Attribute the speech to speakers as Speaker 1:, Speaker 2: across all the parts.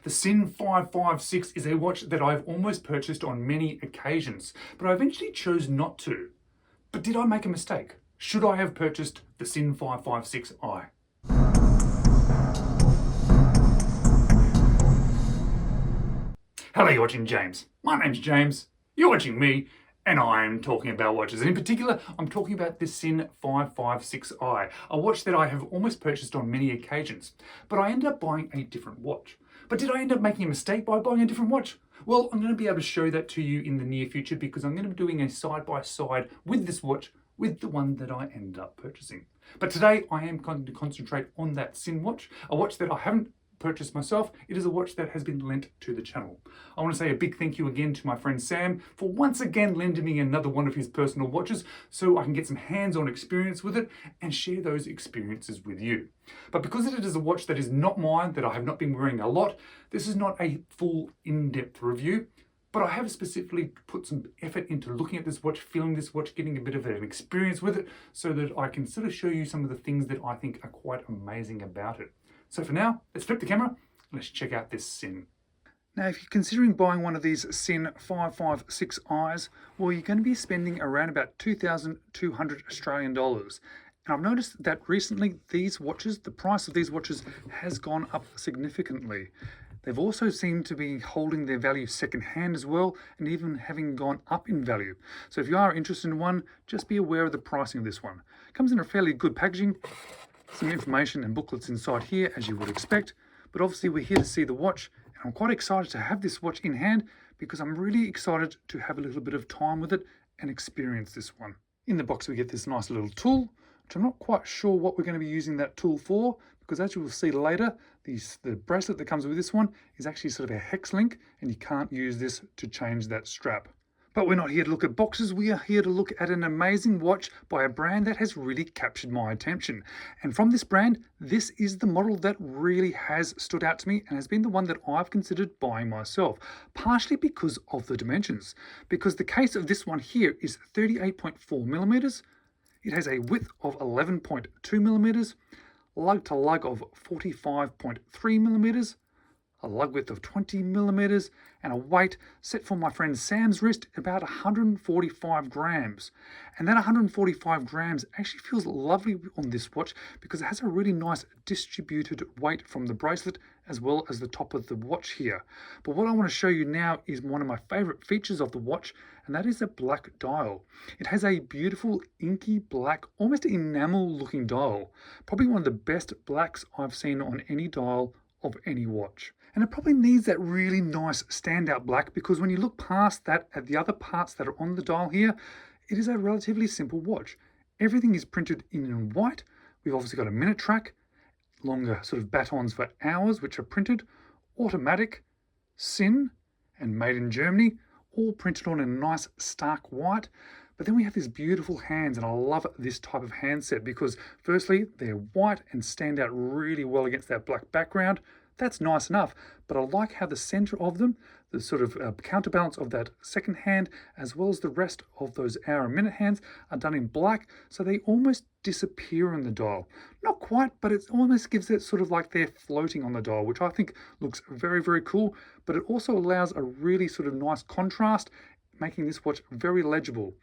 Speaker 1: The Sinn 556 is a watch that I've almost purchased on many occasions, but I eventually chose not to. But did I make a mistake? Should I have purchased the Sinn 556i? Hello, you're watching James. My name's James, you're watching me, and I'm talking about watches. And in particular, I'm talking about the Sinn 556i, a watch that I have almost purchased on many occasions. But I ended up buying a different watch. But did I end up making a mistake by buying a different watch? Well, I'm going to be able to show that to you in the near future because I'm going to be doing a side-by-side with this watch with the one that I ended up purchasing. But today I am going to concentrate on that Sinn watch, a watch that I haven't purchased myself. It is a watch that has been lent to the channel. I want to say a big thank you again to my friend Sam for once again lending me another one of his personal watches so I can get some hands-on experience with it and share those experiences with you. But because it is a watch that is not mine, that I have not been wearing a lot, this is not a full in-depth review, but I have specifically put some effort into looking at this watch, feeling this watch, getting a bit of an experience with it so that I can sort of show you some of the things that I think are quite amazing about it. So for now, let's flip the camera and let's check out this Sinn. Now, if you're considering buying one of these Sinn 556i's, well, you're going to be spending around about 2,200 Australian dollars. And I've noticed that recently these watches, the price of these watches has gone up significantly. They've also seemed to be holding their value second-hand as well, and even having gone up in value. So if you are interested in one, just be aware of the pricing of this one. It comes in a fairly good packaging. Some information and booklets inside here, as you would expect, but obviously we're here to see the watch, and I'm quite excited to have this watch in hand because I'm really excited to have a little bit of time with it and experience this one. In the box we get this nice little tool, which I'm not quite sure what we're going to be using that tool for, because as you will see later, the bracelet that comes with this one is actually sort of a hex link, and you can't use this to change that strap. But we're not here to look at boxes, we are here to look at an amazing watch by a brand that has really captured my attention. And from this brand, this is the model that really has stood out to me and has been the one that I've considered buying myself, partially because of the dimensions. Because the case of this one here is 38.4 millimeters, it has a width of 11.2 millimeters, lug to lug of 45.3 millimeters, a lug width of 20 millimeters, and a weight set for my friend Sam's wrist about 145 grams. And that 145 grams actually feels lovely on this watch because it has a really nice distributed weight from the bracelet as well as the top of the watch here. But what I want to show you now is one of my favorite features of the watch, and that is a black dial. It has a beautiful inky black, almost enamel looking dial. Probably one of the best blacks I've seen on any dial of any watch. And it probably needs that really nice standout black because when you look past that at the other parts that are on the dial here, it is a relatively simple watch. Everything is printed in white. We've obviously got a minute track, longer sort of batons for hours, which are printed, automatic, Sinn, and made in Germany, all printed on a nice stark white. But then we have these beautiful hands, and I love this type of handset because firstly, they're white and stand out really well against that black background. That's nice enough, but I like how the center of them, the sort of counterbalance of that second hand, as well as the rest of those hour and minute hands are done in black, so they almost disappear on the dial. Not quite, but it almost gives it sort of like they're floating on the dial, which I think looks very, very cool, but it also allows a really sort of nice contrast, making this watch very legible.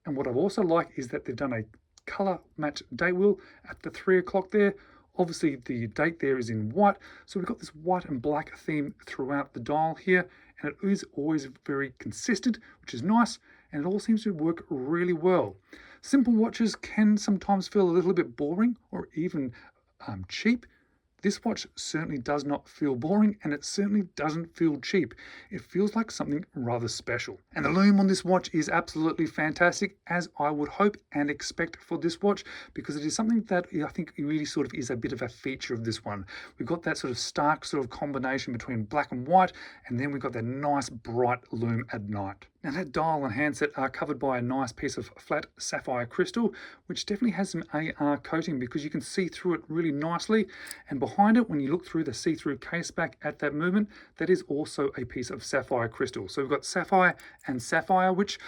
Speaker 1: And what I've also liked is that they've done a color match date wheel at the 3 o'clock there. Obviously the date there is in white, so we've got this white and black theme throughout the dial here, and it is always very consistent, which is nice, and it all seems to work really well. Simple watches can sometimes feel a little bit boring or even cheap. This watch certainly does not feel boring, and it certainly doesn't feel cheap. It feels like something rather special. And the lume on this watch is absolutely fantastic, as I would hope and expect for this watch, because it is something that I think really sort of is a bit of a feature of this one. We've got that sort of stark sort of combination between black and white, and then we've got that nice bright lume at night. Now that dial and handset are covered by a nice piece of flat sapphire crystal, which definitely has some AR coating because you can see through it really nicely. And behind it, when you look through the see-through case back at that movement, that is also a piece of sapphire crystal. So we've got sapphire and sapphire, which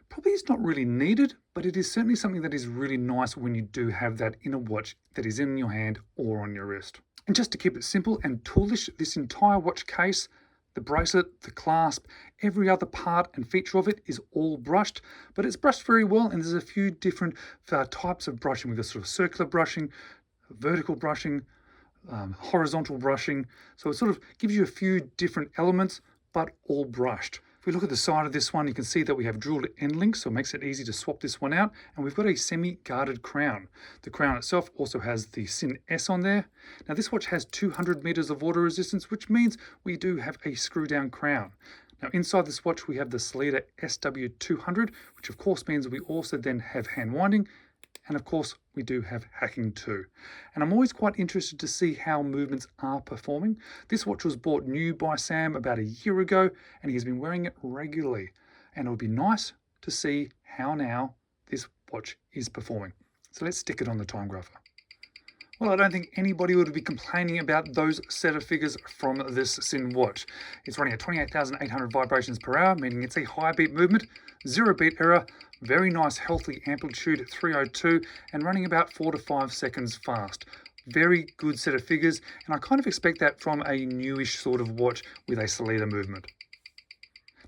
Speaker 1: probably is not really needed, but it is certainly something that is really nice when you do have that in a watch that is in your hand or on your wrist. And just to keep it simple and toolish, this entire watch case, the bracelet, the clasp, every other part and feature of it is all brushed, but it's brushed very well, and there's a few different types of brushing. We've got sort of circular brushing, vertical brushing, horizontal brushing. So it sort of gives you a few different elements, but all brushed. If we look at the side of this one, you can see that we have drilled end links, so it makes it easy to swap this one out. And we've got a semi-guarded crown. The crown itself also has the Sinn S on there. Now this watch has 200 meters of water resistance, which means we do have a screw-down crown. Now inside this watch, we have the Sellita SW200, which of course means we also then have hand winding. And of course, we do have hacking too. And I'm always quite interested to see how movements are performing. This watch was bought new by Sam about a year ago, and he's been wearing it regularly. And it would be nice to see how now this watch is performing. So let's stick it on the time grapher. Well, I don't think anybody would be complaining about those set of figures from this Sinn watch. It's running at 28,800 vibrations per hour, meaning it's a high beat movement, 0 beat error, very nice healthy amplitude at 302, and running about 4 to 5 seconds fast. Very good set of figures, and I kind of expect that from a newish sort of watch with a Sellita movement.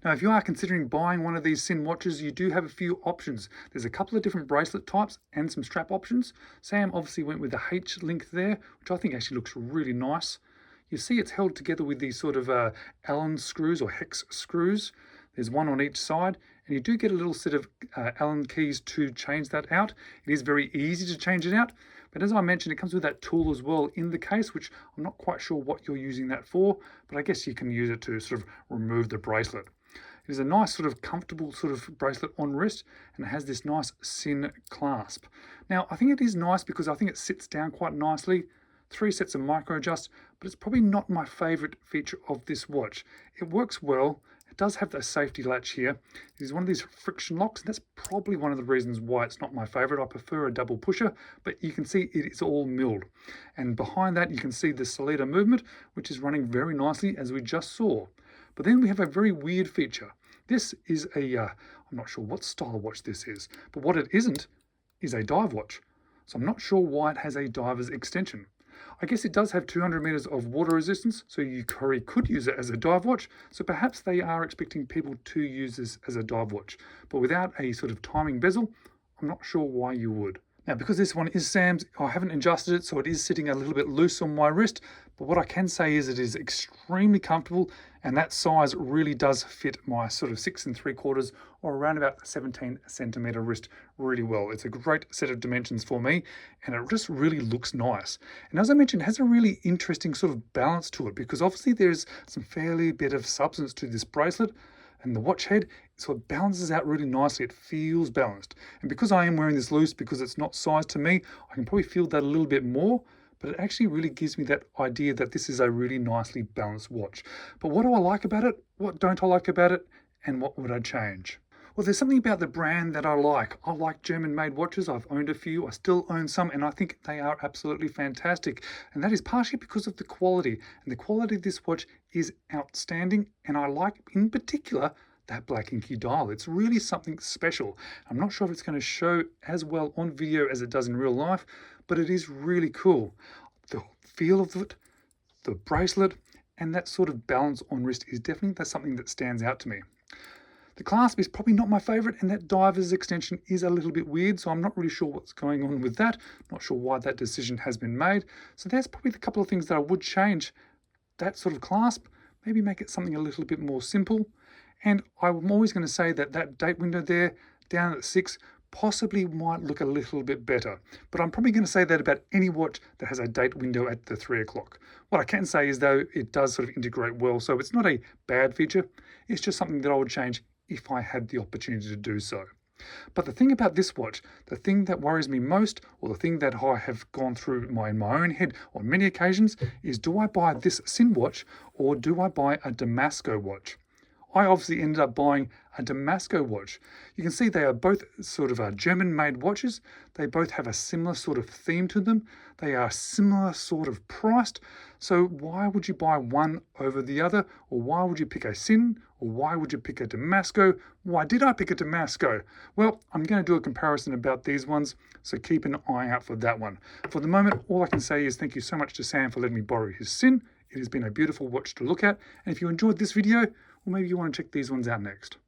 Speaker 1: Now, if you are considering buying one of these Sinn watches, you do have a few options. There's a couple of different bracelet types and some strap options. Sam obviously went with the H link there, which I think actually looks really nice. You see it's held together with these sort of Allen screws or hex screws. There's one on each side, and you do get a little set of Allen keys to change that out. It is very easy to change it out, but as I mentioned, it comes with that tool as well in the case, which I'm not quite sure what you're using that for, but I guess you can use it to sort of remove the bracelet. It is a nice sort of comfortable sort of bracelet on wrist, and it has this nice Sinn clasp. Now, I think it is nice because I think it sits down quite nicely. 3 sets of micro adjust, but it's probably not my favorite feature of this watch. It works well. It does have a safety latch here. It is one of these friction locks, and that's probably one of the reasons why it's not my favorite. I prefer a double pusher, but you can see it is all milled. And behind that, you can see the Sellita movement, which is running very nicely as we just saw. But then we have a very weird feature. This is a, I'm not sure what style watch this is, but what it isn't is a dive watch. So I'm not sure why it has a diver's extension. I guess it does have 200 meters of water resistance, so you could use it as a dive watch. So perhaps they are expecting people to use this as a dive watch. But without a sort of timing bezel, I'm not sure why you would. Now, because this one is Sam's, I haven't adjusted it, so it is sitting a little bit loose on my wrist. But what I can say is it is extremely comfortable, and that size really does fit my sort of 6 3/4 or around about 17 centimeter wrist really well. It's a great set of dimensions for me, and it just really looks nice. And as I mentioned, it has a really interesting sort of balance to it, because obviously there's some fairly bit of substance to this bracelet, and the watch head, so it balances out really nicely. It feels balanced. And because I am wearing this loose, because it's not sized to me, I can probably feel that a little bit more, but it actually really gives me that idea that this is a really nicely balanced watch. But what do I like about it? What don't I like about it? And what would I change? Well, there's something about the brand that I like. I like German-made watches. I've owned a few. I still own some, and I think they are absolutely fantastic. And that is partially because of the quality. And the quality of this watch is outstanding. And I like, in particular, that black inky dial. It's really something special. I'm not sure if it's going to show as well on video as it does in real life, but it is really cool. The feel of it, the bracelet, and that sort of balance on wrist is definitely something that stands out to me. The clasp is probably not my favorite, and that diver's extension is a little bit weird, so I'm not really sure what's going on with that. Not sure why that decision has been made. So there's probably the couple of things that I would change. That sort of clasp, maybe make it something a little bit more simple. And I'm always going to say that that date window there, down at 6, possibly might look a little bit better. But I'm probably going to say that about any watch that has a date window at the 3 o'clock. What I can say is, though, it does sort of integrate well, so it's not a bad feature. It's just something that I would change if I had the opportunity to do so. But the thing about this watch, the thing that worries me most, or the thing that I have gone through in my own head on many occasions, is do I buy this Sinn watch or do I buy a Damasco watch? I obviously ended up buying a Damasco watch. You can see they are both sort of German-made watches. They both have a similar sort of theme to them. They are similar sort of priced. So why would you buy one over the other? Or why would you pick a Sinn? Or why would you pick a Damasco? Why did I pick a Damasco? Well, I'm going to do a comparison about these ones, so keep an eye out for that one. For the moment, all I can say is thank you so much to Sam for letting me borrow his Sinn. It has been a beautiful watch to look at. And if you enjoyed this video, well, maybe you want to check these ones out next.